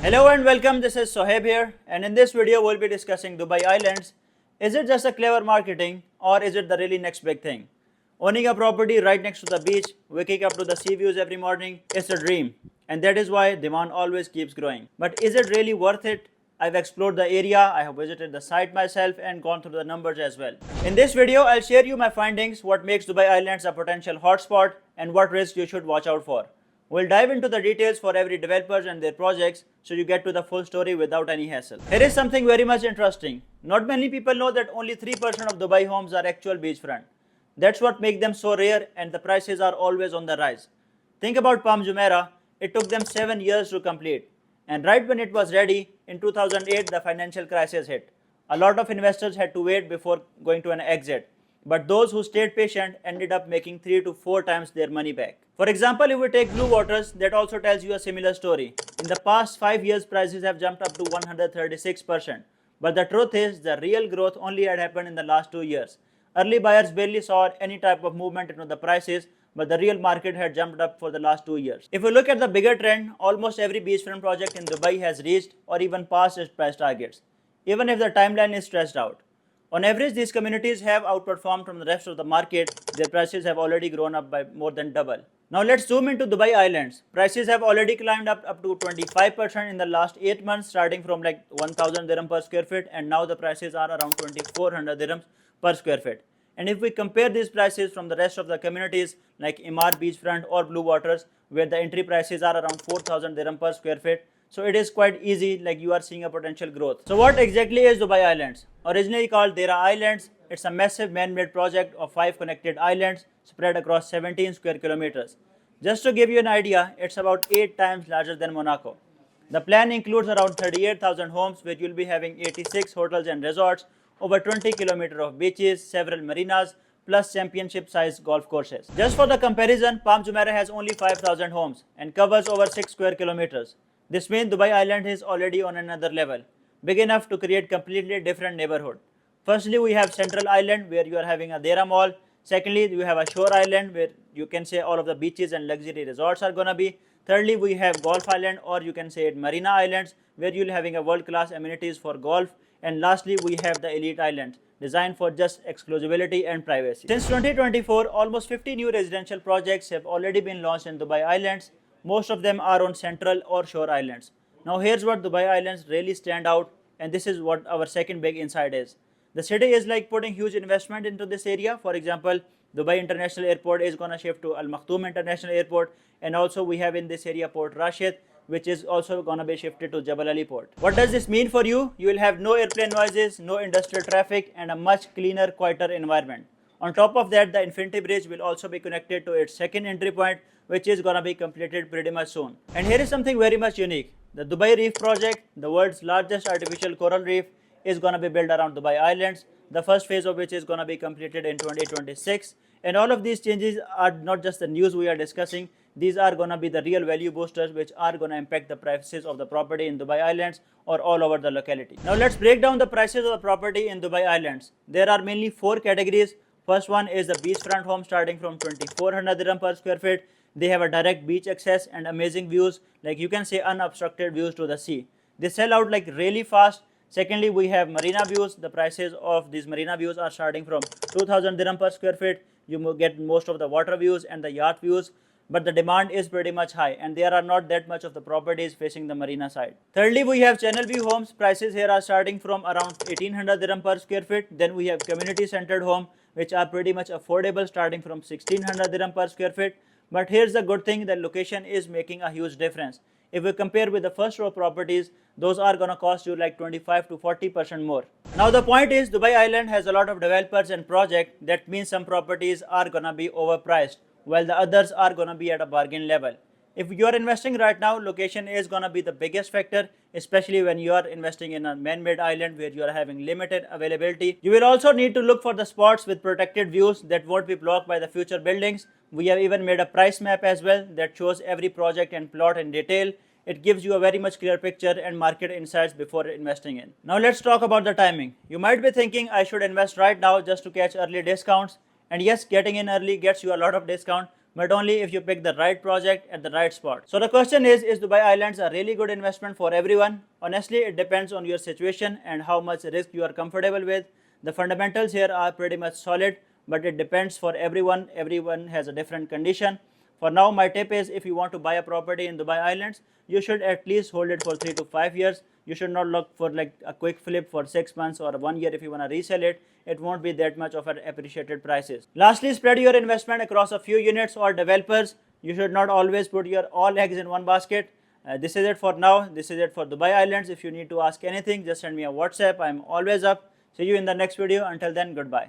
Hello and welcome, this is Sohaib here, and in this video we'll be discussing Dubai Islands. Is it just a clever marketing or is it the really next big thing? Owning a property right next to the beach, waking up to the sea views every morning, it's a dream, and that is why demand always keeps growing. But is it really worth it? I've explored the area, I have visited the site myself and gone through the numbers as well. In this video, I'll share you my findings, what makes Dubai Islands a potential hotspot and what risks you should watch out for. We'll dive into the details for every developers and their projects so you get to the full story without any hassle. Here is something very much interesting. Not many people know that only 3% of Dubai homes are actual beachfront. That's what makes them so rare and the prices are always on the rise. Think about Palm Jumeirah, it took them 7 years to complete. And right when it was ready, in 2008 the financial crisis hit. A lot of investors had to wait before going to an exit. But those who stayed patient ended up making 3 to 4 times their money back. For example, if we take Blue Waters, that also tells you a similar story. In the past 5 years, prices have jumped up to 136%. But the truth is, the real growth only had happened in the last 2 years. Early buyers barely saw any type of movement into the prices, but the real market had jumped up for the last 2 years. If we look at the bigger trend, almost every beachfront project in Dubai has reached or even passed its price targets, even if the timeline is stretched out. On average, these communities have outperformed from the rest of the market. Their prices have already grown up by more than double. Now let's zoom into Dubai Islands. Prices have already climbed up to 25% in the last 8 months, starting from like 1000 dirham per square feet, and now the prices are around 2400 dirhams per square feet. And if we compare these prices from the rest of the communities like Imar Beachfront or Blue Waters, where the entry prices are around 4000 dirham per square feet, so it is quite easy, like you are seeing a potential growth. So what exactly is Dubai Islands? Originally called Deira Islands, it's a massive man-made project of 5 connected islands spread across 17 square kilometers. Just to give you an idea, it's about 8 times larger than Monaco. The plan includes around 38,000 homes, which will be having 86 hotels and resorts, over 20 kilometers of beaches, several marinas, plus championship-sized golf courses. Just for the comparison, Palm Jumeirah has only 5,000 homes and covers over 6 square kilometers. This means Dubai Island is already on another level, big enough to create completely different neighborhood. Firstly, we have Central Island where you are having a Deira Mall. Secondly, you have a Shore Island where you can say all of the beaches and luxury resorts are gonna be. Thirdly, we have Golf Island, or you can say it Marina Islands, where you'll having a world-class amenities for golf. And lastly, we have the Elite Islands, designed for just exclusivity and privacy. Since 2024, almost 50 new residential projects have already been launched in Dubai Islands. Most of them are on Central or Shore Islands. Now here's what Dubai Islands really stand out, and this is what our second big insight is. The city is like putting huge investment into this area. For example, Dubai International Airport is going to shift to Al Maktoum International Airport, and also we have in this area Port Rashid, which is also going to be shifted to Jebel Ali Port. What does this mean for you? You will have no airplane noises, no industrial traffic, and a much cleaner, quieter environment. On top of that, the Infinity Bridge will also be connected to its second entry point, which is going to be completed pretty much soon. And here is something very much unique. The Dubai Reef project, the world's largest artificial coral reef, is going to be built around Dubai Islands, the first phase of which is going to be completed in 2026. And all of these changes are not just the news we are discussing, these are going to be the real value boosters which are going to impact the prices of the property in Dubai Islands or all over the locality. Now let's break down the prices of the property in Dubai Islands. There are mainly 4 categories. First one is the beachfront home starting from 2400 dirham per square feet. They have a direct beach access and amazing views, like you can say unobstructed views to the sea. They sell out like really fast. Secondly, we have marina views. The prices of these marina views are starting from 2000 dirham per square feet. You get most of the water views and the yacht views, but the demand is pretty much high and there are not that much of the properties facing the marina side. Thirdly, we have channel view homes. Prices here are starting from around 1800 dirham per square feet. Then we have community centered home, which are pretty much affordable, starting from 1600 dirham per square feet. But here's the good thing, the location is making a huge difference. If we compare with the first row properties, those are gonna cost you like 25 to 40% more. Now the point is, Dubai Island has a lot of developers and projects. That means some properties are gonna be overpriced, while the others are gonna be at a bargain level. If you are investing right now, location is going to be the biggest factor, especially when you are investing in a man-made island where you are having limited availability. You will also need to look for the spots with protected views that won't be blocked by the future buildings. We have even made a price map as well that shows every project and plot in detail. It gives you a very much clear picture and market insights before investing in. Now let's talk about the timing. You might be thinking I should invest right now just to catch early discounts. And yes, getting in early gets you a lot of discount, but only if you pick the right project at the right spot. So the question is Dubai Islands a really good investment for everyone? Honestly, it depends on your situation and how much risk you are comfortable with. The fundamentals here are pretty much solid, but it depends for everyone. Everyone has a different condition. For now, my tip is if you want to buy a property in Dubai Islands, you should at least hold it for 3 to 5 years. You should not look for like a quick flip for 6 months or 1 year if you want to resell it. It won't be that much of an appreciated prices. Lastly, spread your investment across a few units or developers. You should not always put your all eggs in one basket. This is it for now. This is it for Dubai Islands. If you need to ask anything, just send me a WhatsApp. I'm always up. See you in the next video. Until then, goodbye.